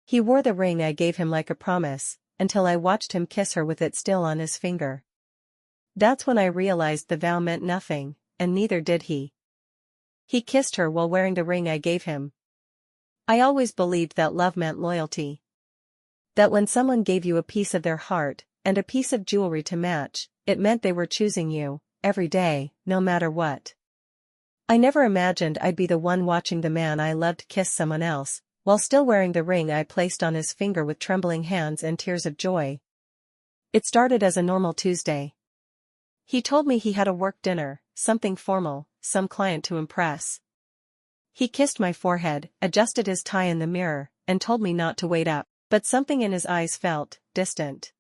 He wore the ring I gave him like a promise, until I watched him kiss her with it still on his finger. That's when I realized the vow meant nothing, and neither did he. He kissed her while wearing the ring I gave him. I always believed that love meant loyalty. That when someone gave you a piece of their heart, and a piece of jewelry to match, it meant they were choosing you, every day, no matter what. I never imagined I'd be the one watching the man I loved kiss someone else, while still wearing the ring I placed on his finger with trembling hands and tears of joy. It started as a normal Tuesday. He told me he had a work dinner, something formal, some client to impress. He kissed my forehead, adjusted his tie in the mirror, and told me not to wait up, but something in his eyes felt distant.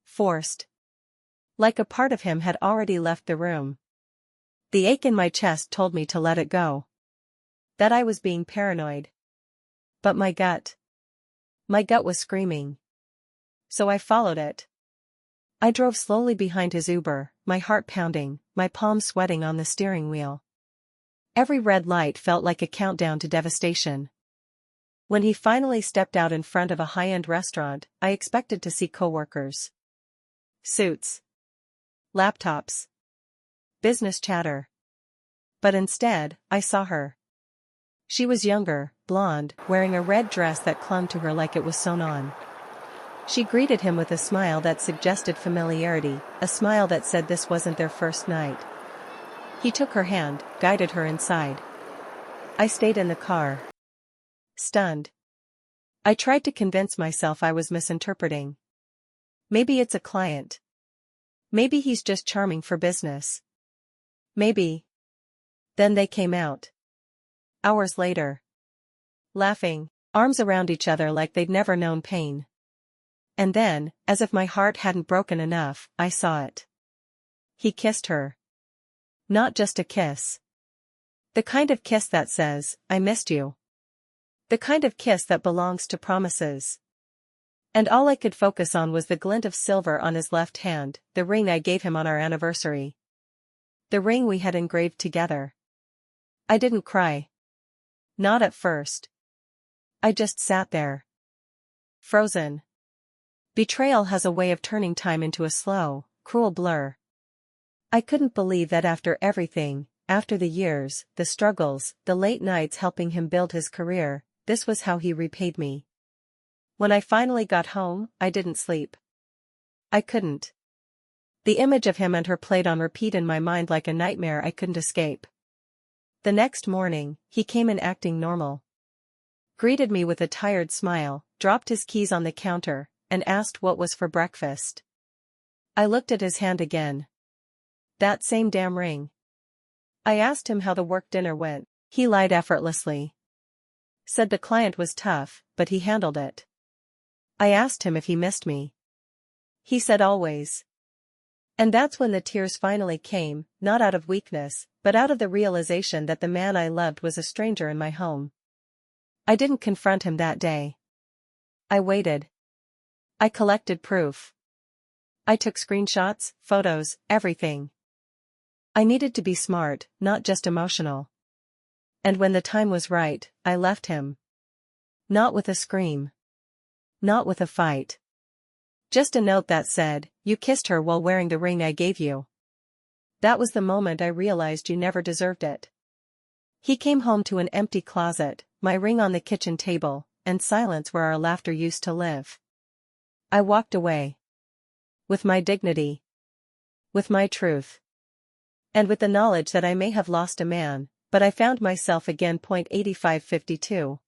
Forced. Like a part of him had already left the room. The ache in my chest told me to let it go. That I was being paranoid. But my gut was screaming. So I followed it. I drove slowly behind his Uber, my heart pounding, my palms sweating on the steering wheel. Every red light felt like a countdown to devastation. When he finally stepped out in front of a high-end restaurant, I expected to see coworkers. Suits. Laptops. Business chatter. But instead, I saw her. She was younger, blonde, wearing a red dress that clung to her like it was sewn on. She greeted him with a smile that suggested familiarity, a smile that said this wasn't their first night. He took her hand, guided her inside. I stayed in the car. Stunned. I tried to convince myself I was misinterpreting. Maybe it's a client. Maybe he's just charming for business. Maybe. Then they came out. Hours later. Laughing, arms around each other like they'd never known pain. And then, as if my heart hadn't broken enough, I saw it. He kissed her. Not just a kiss. The kind of kiss that says, I missed you. The kind of kiss that belongs to promises. And all I could focus on was the glint of silver on his left hand, the ring I gave him on our anniversary. The ring we had engraved together. I didn't cry. Not at first. I just sat there. Frozen. Betrayal has a way of turning time into a slow, cruel blur. I couldn't believe that after everything, after the years, the struggles, the late nights helping him build his career, this was how he repaid me. When I finally got home, I didn't sleep. I couldn't. The image of him and her played on repeat in my mind like a nightmare I couldn't escape. The next morning, he came in acting normal. Greeted me with a tired smile, dropped his keys on the counter, and asked what was for breakfast. I looked at his hand again. That same damn ring. I asked him how the work dinner went. He lied effortlessly. Said the client was tough, but he handled it. I asked him if he missed me. He said always. And that's when the tears finally came, not out of weakness, but out of the realization that the man I loved was a stranger in my home. I didn't confront him that day. I waited. I collected proof. I took screenshots, photos, everything. I needed to be smart, not just emotional. And when the time was right, I left him. Not with a scream. Not with a fight. Just a note that said, "You kissed her while wearing the ring I gave you." That was the moment I realized you never deserved it. He came home to an empty closet, my ring on the kitchen table, and silence where our laughter used to live. I walked away. With my dignity. With my truth. And with the knowledge that I may have lost a man, but I found myself again. 8552.